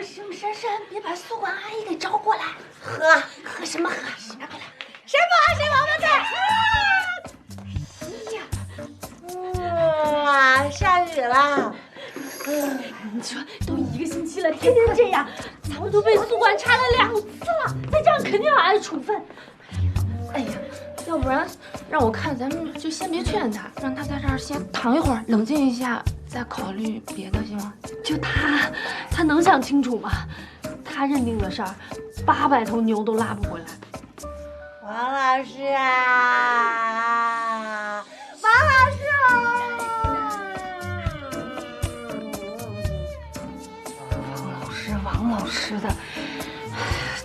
沈珊珊，别把宿管阿姨给招过来。喝什么喝？拿过来。谁王八蛋？哇，下雨了。你说都1个星期了，天天这样，咱们都被宿管查了2次了，再这样肯定要挨处分。哎呀，要不然让我看，咱们就先别劝他，让他在这儿先躺一会儿，冷静一下，再考虑别的，行吗？就他能想清楚吗？他认定的事儿，800头牛都拉不回来。王老师啊，王老师啊！王老师的，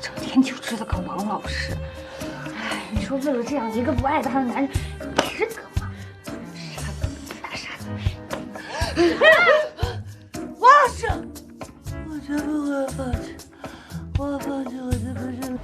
整天就知道个王老师。哎，你说为了这样一个不爱他的男人，值得吗？傻子，大傻子！王老师，我绝不会放弃，我放弃我就不是。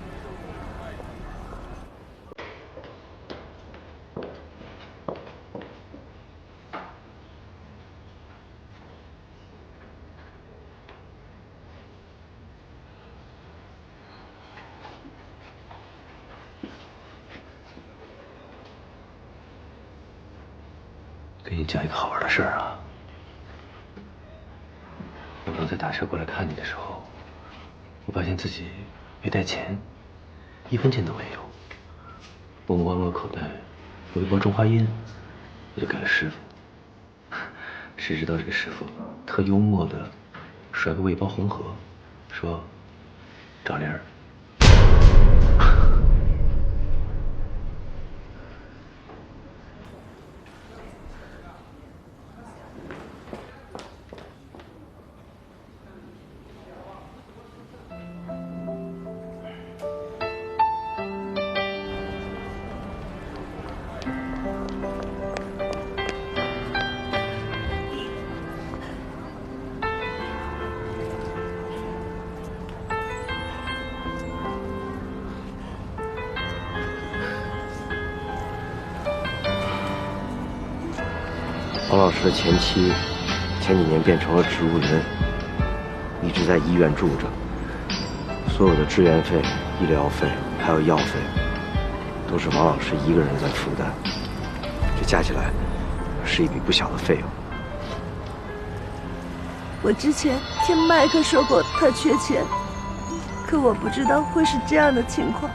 给你讲一个好玩的事儿啊！我刚才打车过来看你的时候，我发现自己没带钱，1分钱都没有。我摸了口袋，有一包中华烟，我就给了师傅。谁知道这个师傅特幽默的甩给我一包红盒，说：“赵玲儿。”王老师的前妻前几年变成了植物人，一直在医院住着，所有的支援费、医疗费还有药费，都是王老师一个人在负担，这加起来是一笔不小的费用。我之前听麦克说过他缺钱，可我不知道会是这样的情况。